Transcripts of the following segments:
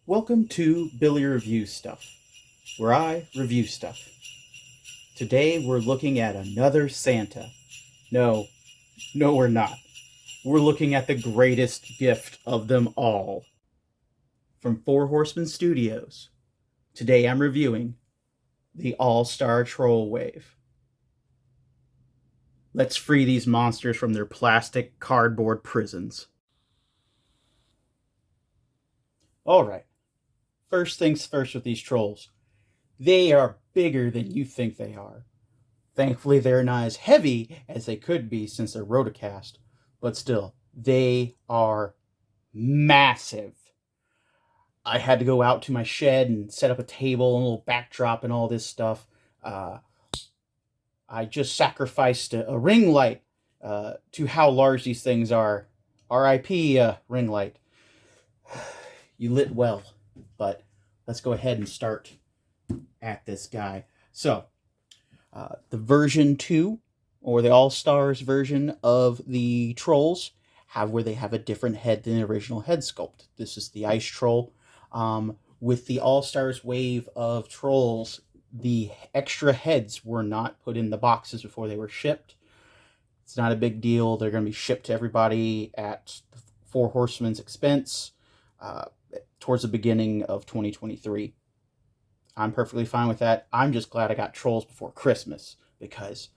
Welcome to Billy Review Stuff, where I review stuff. Today we're looking at another Santa. No, we're not. We're looking at the greatest gift of them all. From Horsemen Studios, today I'm reviewing the All-Star Troll Wave. Let's free these monsters from their plastic cardboard prisons. Alright, first things first with these trolls. They are bigger than you think they are. Thankfully, they're not as heavy as they could be since they're rotocast, but still, they are massive. I had to go out to my shed and set up a table and a little backdrop and all this stuff. I just sacrificed a ring light to how large these things are. R.I.P. Ring light. You lit well, but let's go ahead and start at this guy. So, the version 2, or the All-Stars version of the trolls, where they have a different head than the original head sculpt. This is the Ice Troll. With the All-Stars wave of trolls, the extra heads were not put in the boxes before they were shipped. It's not a big deal. They're going to be shipped to everybody at the Four Horsemen's expense towards the beginning of 2023. I'm perfectly fine with that. I'm just glad I got trolls before Christmas, because,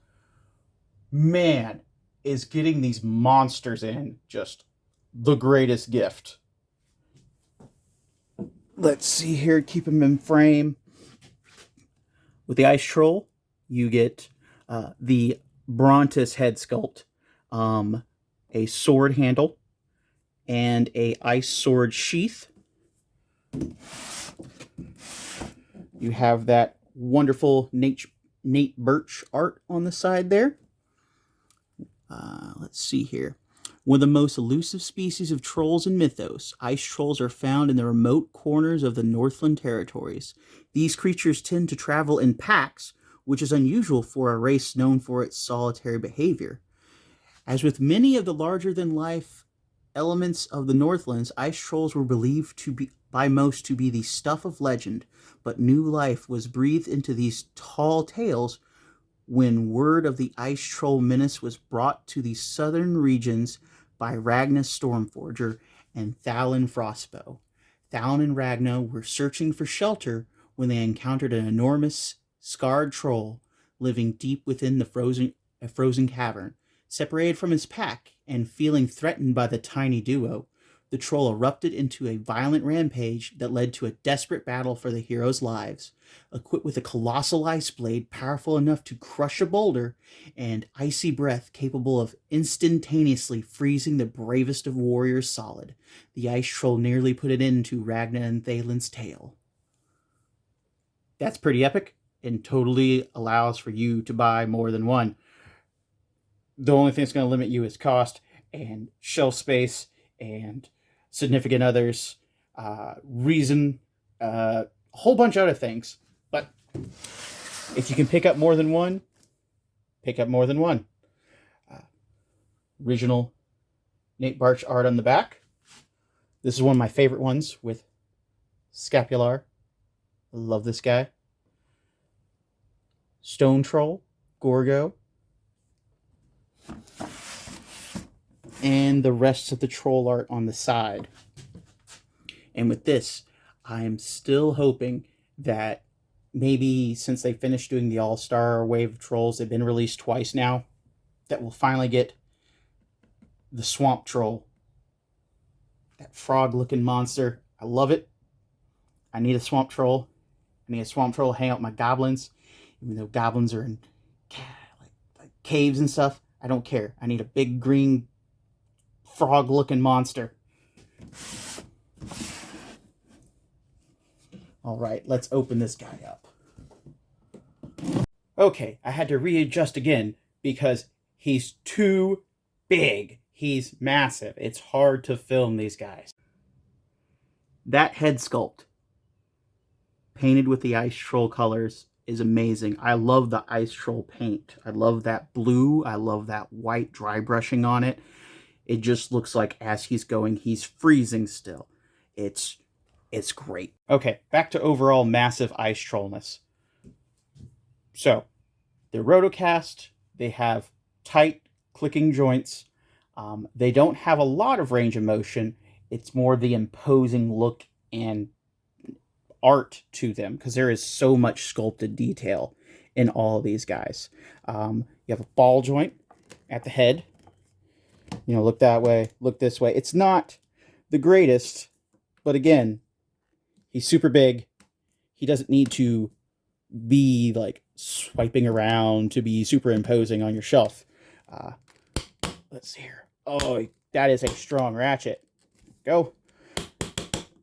man, is getting these monsters in just the greatest gift. Let's see here, keep them in frame. With the Ice Troll, you get the Brontus head sculpt, a sword handle, and a ice sword sheath. You have that wonderful Nate Birch art on the side there. Let's see here. One of the most elusive species of trolls in mythos, ice trolls are found in the remote corners of the Northland territories. These creatures tend to travel in packs, which is unusual for a race known for its solitary behavior. As with many of the larger-than-life elements of the Northlands, ice trolls were believed to be by most to be the stuff of legend, but new life was breathed into these tall tales when word of the ice troll menace was brought to the southern regions by Ragna Stormforger and Thalin Frostbow. Thalin and Ragna were searching for shelter when they encountered an enormous, scarred troll living deep within a frozen cavern. Separated from his pack and feeling threatened by the tiny duo, the troll erupted into a violent rampage that led to a desperate battle for the heroes' lives. Equipped with a colossal ice blade powerful enough to crush a boulder, and icy breath capable of instantaneously freezing the bravest of warriors solid, the ice troll nearly put an end to Ragna and Thalin's tale. That's pretty epic, and totally allows for you to buy more than one. The only thing that's going to limit you is cost and shelf space and significant others, reason, a whole bunch of other things. But if you can pick up more than one, pick up more than one. Original Nate Birch art on the back. This is one of my favorite ones with Scapular. I love this guy. Stone Troll, Gorgo, and the rest of the troll art on the side. And with this, I'm still hoping that maybe since they finished doing the All-Star wave of trolls, they've been released twice now, that we'll finally get the Swamp Troll. That frog-looking monster. I love it. I need a Swamp Troll. I need a Swamp Troll to hang out with my goblins. Even though goblins are in like caves and stuff, I don't care. I need a big green frog-looking monster. All right, let's open this guy up. Okay, I had to readjust again because he's too big. He's massive. It's hard to film these guys. That head sculpt, painted with the Ice Troll colors, is amazing. I love the Ice Troll paint. I love that blue. I love that white dry brushing on it. It just looks like as he's going, he's freezing still. It's It's great. Okay, back to overall massive ice trollness. So, they're rotocast, they have tight clicking joints, they don't have a lot of range of motion, it's more the imposing look and art to them, because there is so much sculpted detail in all of these guys. You have a ball joint at the head. You know, look that way, look this way. It's not the greatest, but again, he's super big. He doesn't need to be like swiping around to be super imposing on your shelf. Let's see here. Oh, that is a strong ratchet. Go.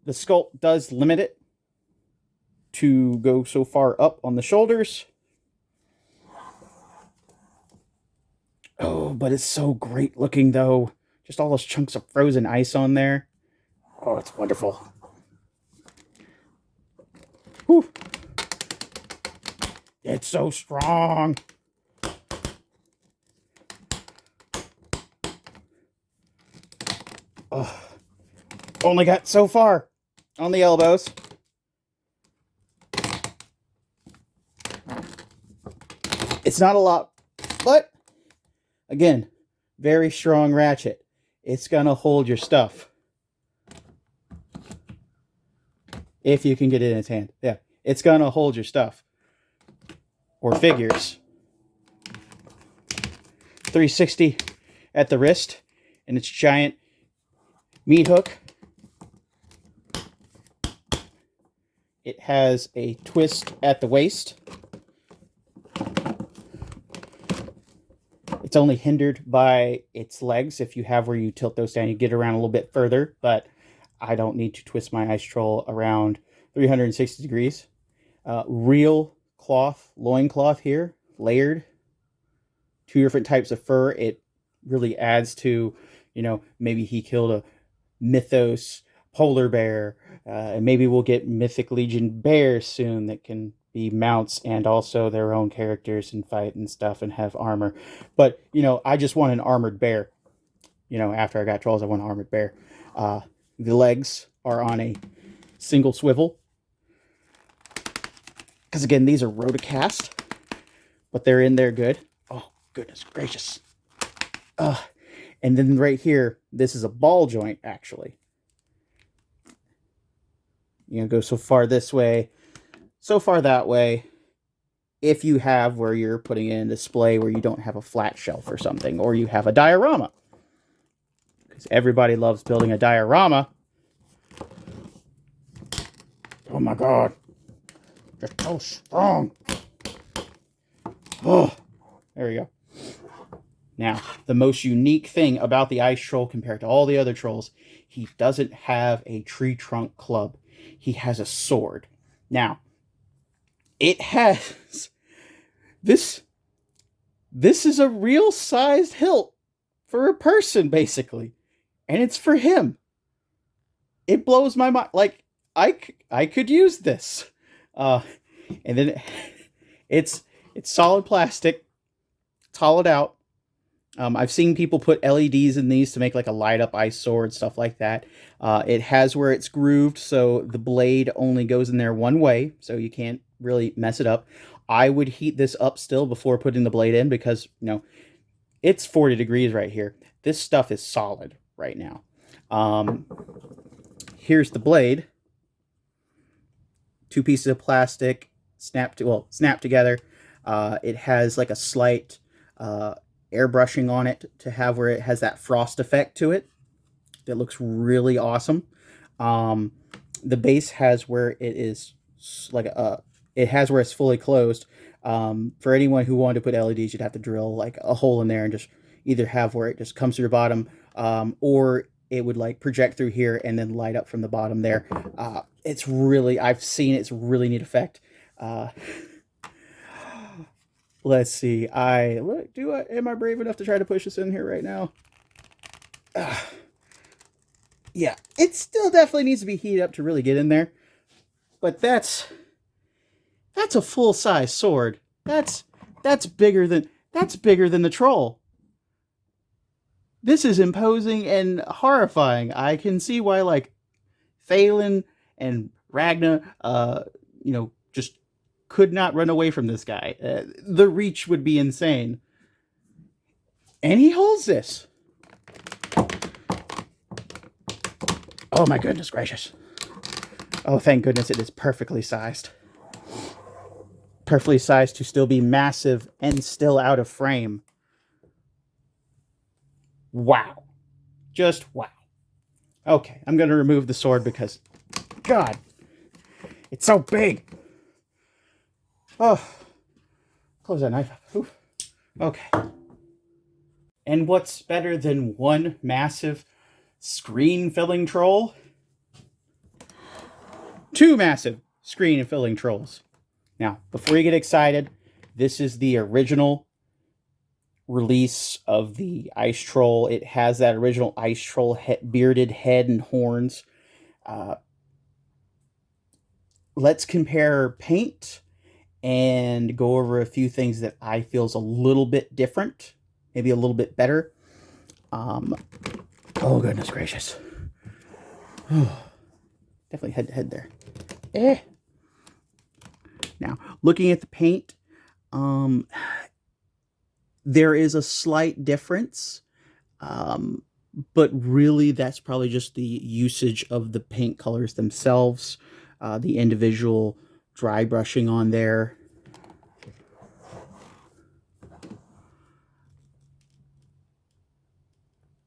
The sculpt does limit it to go so far up on the shoulders. Oh, but it's so great looking though. Just all those chunks of frozen ice on there. Oh, it's wonderful. Whew. It's so strong. Oh, only got so far on the elbows. It's not a lot, but again, very strong ratchet. It's gonna hold your stuff. If you can get it in its hand. Yeah, it's gonna hold your stuff. Or figures. 360 at the wrist, and its giant meat hook. It has a twist at the waist. It's only hindered by its legs. If you have where you tilt those down, you get around a little bit further, but I don't need to twist my ice troll around 360 degrees. Real cloth, loincloth here, layered. 2 different types of fur. It really adds to, you know, maybe he killed a mythos polar bear, and maybe we'll get Mythic Legion bears soon that can be mounts and also their own characters and fight and stuff and have armor. But, you know, I just want an armored bear. You know, after I got trolls, I want an armored bear. The legs are on a single swivel. Because, again, these are rotocast, but they're in there good. Oh, goodness gracious. And then right here, this is a ball joint, actually. You know, go so far this way, so far that way. If you have where you're putting in a display where you don't have a flat shelf or something, or you have a diorama. Because everybody loves building a diorama. Oh my God. They're so strong. Oh, there we go. Now, the most unique thing about the ice troll compared to all the other trolls, he doesn't have a tree trunk club. He has a sword. Now, it has this is a real sized hilt for a person, basically. And it's for him. It blows my mind. Like, I could use this. And then it's solid plastic. It's hollowed out. I've seen people put LEDs in these to make like a light up ice sword, stuff like that. It has where it's grooved, so the blade only goes in there one way, so you can't really mess it up. I would heat this up still before putting the blade in because, you know, it's 40 degrees right here. This stuff is solid right now. Here's the blade. 2 pieces of plastic snapped together. It has like a slight airbrushing on it to have where it has that frost effect to it that looks really awesome. The base has where it is like it has where it's fully closed. For anyone who wanted to put LEDs, you'd have to drill like a hole in there and just either have where it just comes through the bottom, or it would like project through here and then light up from the bottom there. It's really, I've seen it's a really neat effect. Let's see. Am I brave enough to try to push this in here right now? Yeah, it still definitely needs to be heated up to really get in there. But that's a full-size sword. That's bigger than the troll. This is imposing and horrifying. I can see why like Thalen and Ragna, just could not run away from this guy. The reach would be insane. And he holds this. Oh my goodness gracious. Oh, thank goodness it is perfectly sized. Perfectly sized to still be massive and still out of frame. Wow. Just wow. Okay, I'm going to remove the sword because, God, it's so big. Oh, close that knife up. Oof. Okay. And what's better than one massive screen-filling troll? Two massive screen-filling trolls. Now, before you get excited, this is the original release of the Ice Troll. It has that original Ice Troll bearded head and horns. Let's compare paint and go over a few things that I feel is a little bit different, maybe a little bit better. Oh, goodness gracious. Definitely head to head there. Now, looking at the paint, there is a slight difference, but really that's probably just the usage of the paint colors themselves, the individual dry brushing on there.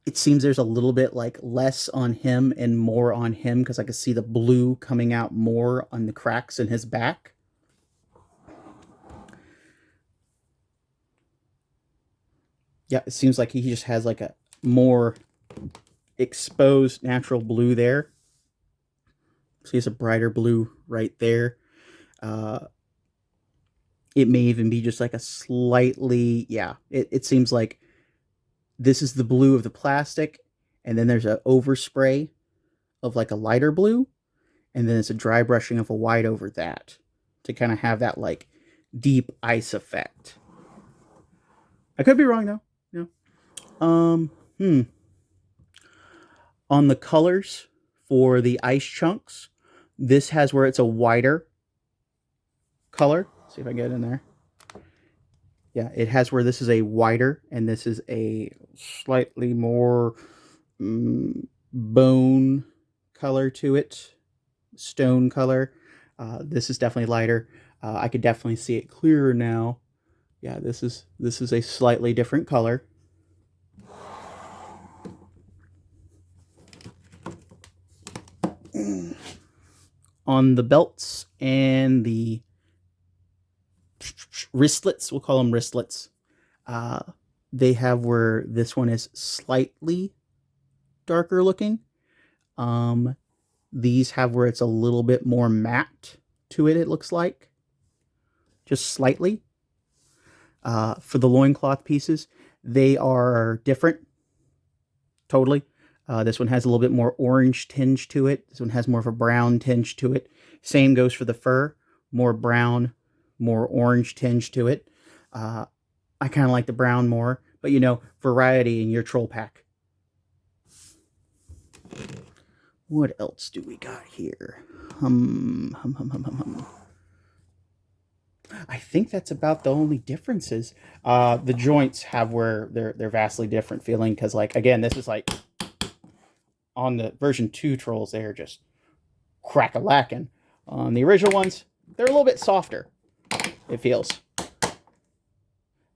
It seems there's a little bit like less on him and more on him because I can see the blue coming out more on the cracks in his back. Yeah, it seems like he just has like a more exposed natural blue there. So he has a brighter blue right there. It may even be just like a slightly, yeah, it seems like this is the blue of the plastic, and then there's an overspray of like a lighter blue, and then it's a dry brushing of a white over that to kind of have that like deep ice effect. I could be wrong though. On the colors for the ice chunks, this has where it's a whiter color. Let's see if I get it in there. Yeah, it has where this is a whiter and this is a slightly more bone color to it, stone color. This is definitely lighter. I could definitely see it clearer now. Yeah, this is a slightly different color. On the belts and the wristlets, we'll call them wristlets, they have where this one is slightly darker looking. These have where it's a little bit more matte to it, it looks like. Just slightly. For the loincloth pieces, they are different. Totally. This one has a little bit more orange tinge to it. This one has more of a brown tinge to it. Same goes for the fur. More brown, more orange tinge to it. I kind of like the brown more. But, you know, variety in your troll pack. What else do we got here? I think that's about the only differences. The joints have where they're vastly different feeling. Because, like, again, this is like... On the version 2 trolls, they're just crack-a-lacking. On the original ones, they're a little bit softer, it feels.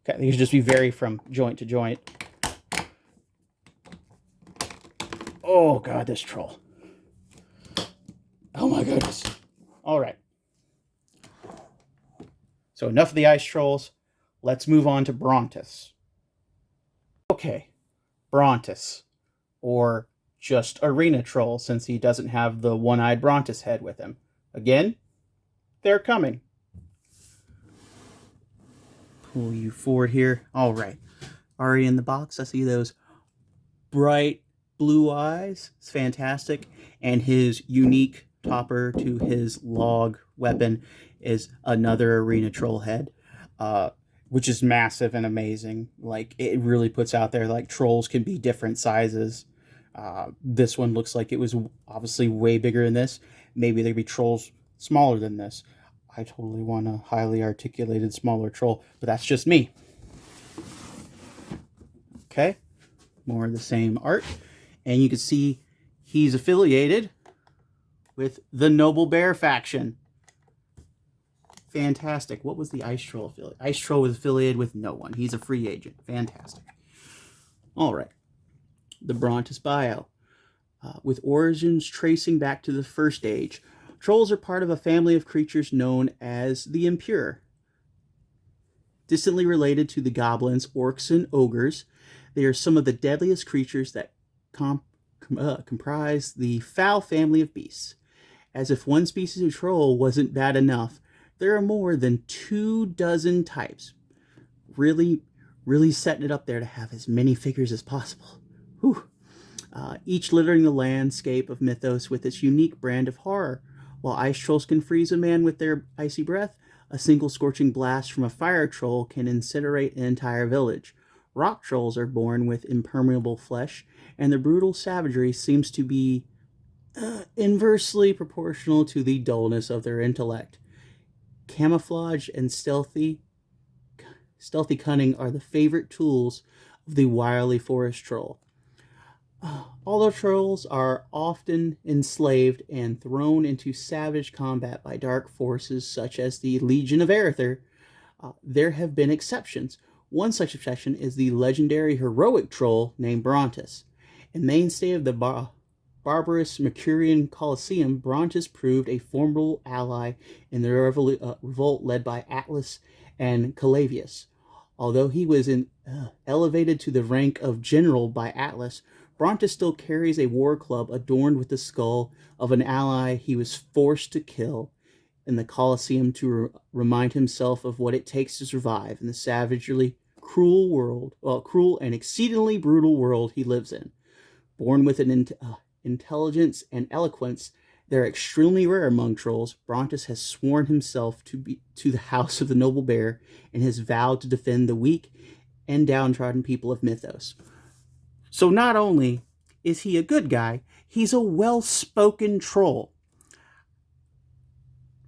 Okay, these just be vary from joint to joint. Oh, God, this troll. Oh, my goodness. All right. So enough of the ice trolls. Let's move on to Brontus. Okay, Brontus, or just arena troll, since he doesn't have the one-eyed Brontus head with him. Again, they're coming. Pull you forward here. All right. Already in the box, I see those bright blue eyes. It's fantastic. And his unique topper to his log weapon is another arena troll head, which is massive and amazing. Like, it really puts out there, like, trolls can be different sizes. This one looks like it was obviously way bigger than this. maybe there'd be trolls smaller than this. I totally want a highly articulated, smaller troll, but that's just me. Okay, more of the same art. And you can see he's affiliated with the Noble Bear faction. Fantastic. What was the Ice Troll affiliate? Ice Troll was affiliated with no one. He's a free agent. Fantastic. All right. The Brontus bio. With origins tracing back to the First Age, trolls are part of a family of creatures known as the Impure. Distantly related to the goblins, orcs, and ogres, they are some of the deadliest creatures that comprise the foul family of beasts. As if one species of troll wasn't bad enough, there are more than 24 types. Really setting it up there to have as many figures as possible. Whew. Each littering the landscape of mythos with its unique brand of horror. While ice trolls can freeze a man with their icy breath, a single scorching blast from a fire troll can incinerate an entire village. Rock trolls are born with impermeable flesh, and their brutal savagery seems to be inversely proportional to the dullness of their intellect. Camouflage and stealthy cunning are the favorite tools of the wily forest troll. Although trolls are often enslaved and thrown into savage combat by dark forces such as the Legion of Aether, there have been exceptions. One such exception is the legendary heroic troll named Brontus. A mainstay of the barbarous Mercurian Colosseum, Brontus proved a formidable ally in the revolt led by Atlas and Calavius. Although he was elevated to the rank of general by Atlas, Brontus still carries a war club adorned with the skull of an ally he was forced to kill in the Colosseum to remind himself of what it takes to survive in the savagely cruel and exceedingly brutal world he lives in. Born with an intelligence and eloquence that are extremely rare among trolls, Brontus has sworn himself to the House of the Noble Bear and has vowed to defend the weak and downtrodden people of Mythos. So not only is he a good guy, he's a well-spoken troll.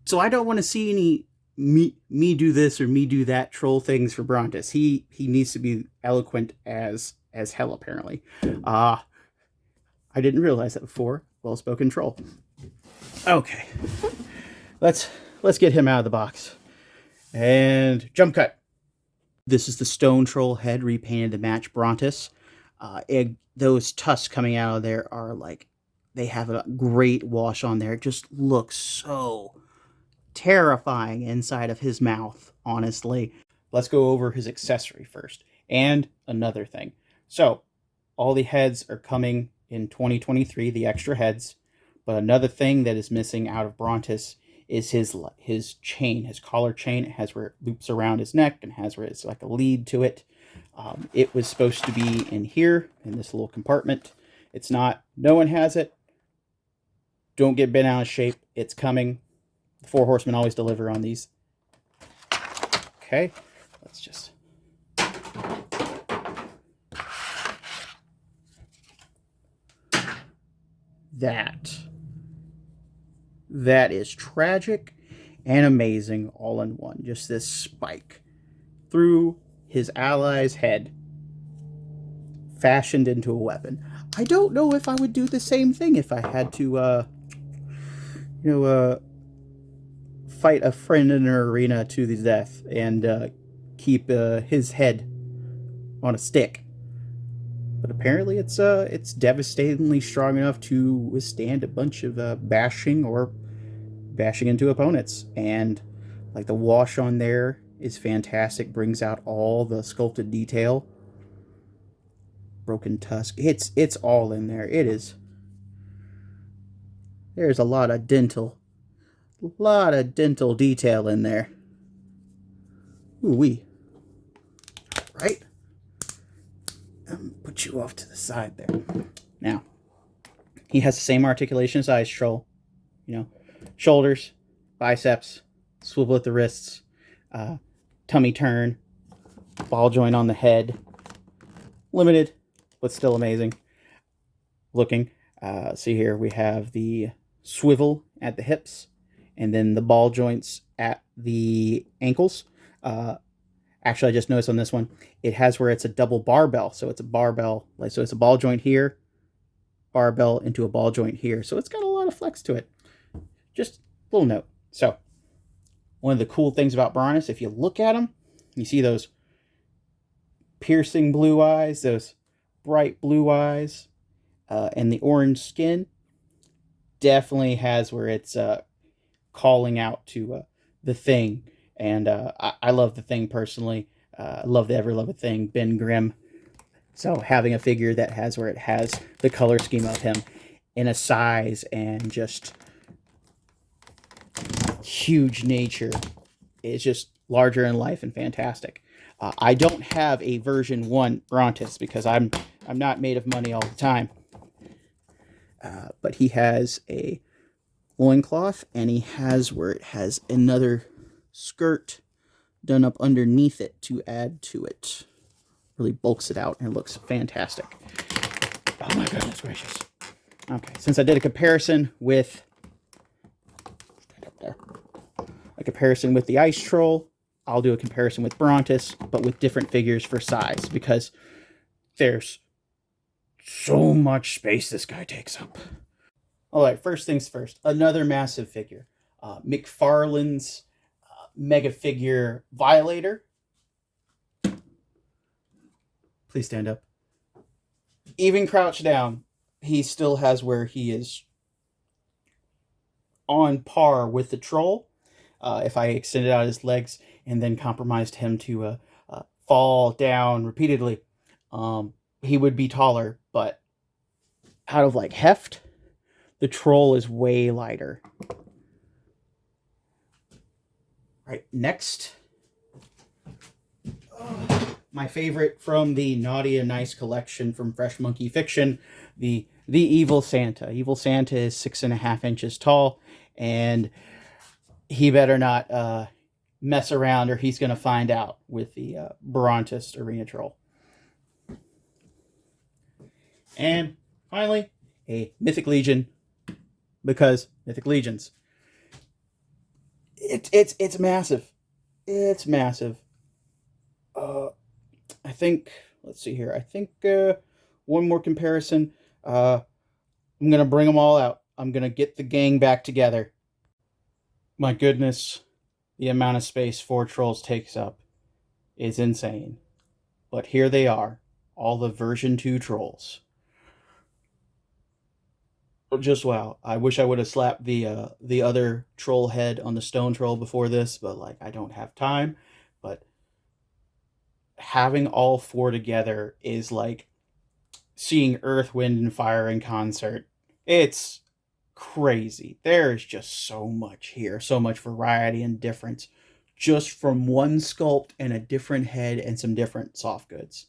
So I don't want to see any me do this or me do that troll things for Brontus. He needs to be eloquent as hell, apparently. I didn't realize that before. Well-spoken troll. Okay. Let's get him out of the box. And jump cut. This is the stone troll head repainted to match Brontus. Those tusks coming out of there are like, they have a great wash on there. It just looks so terrifying inside of his mouth, honestly. Let's go over his accessory first. And another thing. So, all the heads are coming in 2023, the extra heads. But another thing that is missing out of Brontus is his chain, his collar chain. It has where it loops around his neck and has where it's like a lead to it. It was supposed to be in here, in this little compartment. It's not. No one has it. Don't get bent out of shape. It's coming. The 4 Horsemen always deliver on these. Okay, let's just... That is tragic and amazing all in one. Just this spike through his ally's head, fashioned into a weapon. I don't know if I would do the same thing if I had to, fight a friend in an arena to the death and keep his head on a stick. But apparently it's devastatingly strong enough to withstand a bunch of bashing into opponents. And like the wash on there is fantastic, brings out all the sculpted detail. Broken tusk, it's all in there. It is. There's a lot of dental detail in there. Ooh-wee. Right? Put you off to the side there. Now, he has the same articulation as Ice Troll. Shoulders, biceps, swivel at the wrists, tummy turn, ball joint on the head. Limited, but still amazing looking. See here, we have the swivel at the hips, and then the ball joints at the ankles. Uh, Actually, I just noticed on this one, it has where it's a double barbell. So it's a barbell, like so it's a ball joint here, barbell into a ball joint here. So it's got a lot of flex to it. Just a little note. So one of the cool things about Brontus, if you look at him, you see those piercing blue eyes, those bright blue eyes, and the orange skin. Definitely has where it's calling out to the Thing. And I love the Thing personally. I love the ever loved Thing, Ben Grimm. So having a figure that has where it has the color scheme of him in a size and just huge nature is just larger in life and fantastic. I don't have a version 1 Brontus because I'm not made of money all the time. But he has a loincloth, and he has where it has another skirt done up underneath it to add to it. Really bulks it out and it looks fantastic. Oh my goodness gracious. Okay, since I did a comparison with the Ice Troll, I'll do a comparison with Brontus, but with different figures for size, because there's so much space this guy takes up. Alright, first things first. Another massive figure. McFarlane's Mega Figure Violator. Please stand up. Even crouched down, he still has where he is on par with the Troll. If I extended out his legs and then compromised him to fall down repeatedly, he would be taller, but out of like heft, the Troll is way lighter. Right, next, my favorite from the Naughty and Nice collection from Fresh Monkey Fiction, the Evil Santa. Evil Santa is 6.5 inches tall, and he better not mess around or he's going to find out with the Brontus Arena Troll. And finally, a Mythic Legion, because Mythic Legions. It's massive. It's massive. I think, let's see here. I think one more comparison. I'm going to bring them all out. I'm going to get the gang back together. My goodness, the amount of space 4 Trolls takes up is insane. But here they are, all the version 2 Trolls. Just wow. I wish I would have slapped the other troll head on the stone troll before this, but like I don't have time. But having all 4 together is like seeing Earth, Wind, and Fire in concert. It's crazy. There is just so much here, so much variety and difference, just from one sculpt and a different head and some different soft goods.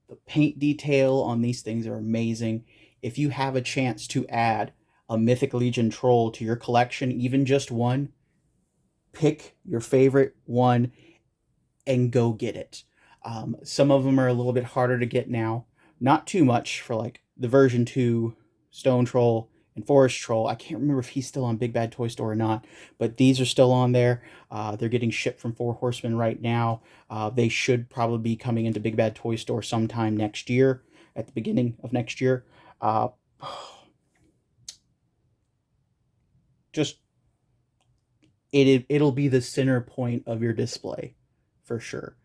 The paint detail on these things are amazing. If you have a chance to add a Mythic Legion Troll to your collection, even just one, pick your favorite one and go get it. Some of them are a little bit harder to get now. Not too much for like the version 2 Stone Troll and Forest Troll. I can't remember if he's still on Big Bad Toy Store or not, but these are still on there. They're getting shipped from 4 Horsemen right now. They should probably be coming into Big Bad Toy Store sometime next year, at the beginning of next year. Just it'll be the center point of your display for sure.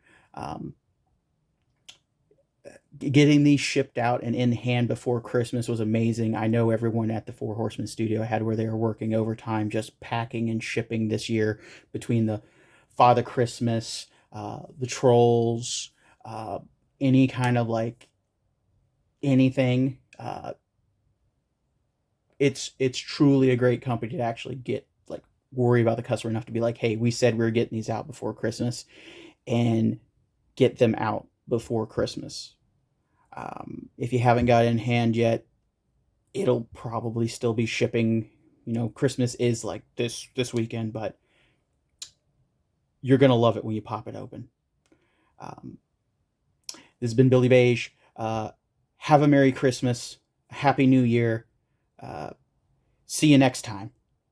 Getting these shipped out and in hand before Christmas was amazing. I know everyone at the 4 Horsemen studio had where they were working overtime just packing and shipping this year, between the Father Christmas, the Trolls, any kind of like anything. It's truly a great company to actually get, like, worry about the customer enough to be like, hey, we said we were getting these out before Christmas, and get them out before Christmas. If you haven't got it in hand yet, it'll probably still be shipping. You know, Christmas is like this weekend, but you're gonna love it when you pop it open. This has been Billy Beige. Have a Merry Christmas, a Happy New Year. See you next time.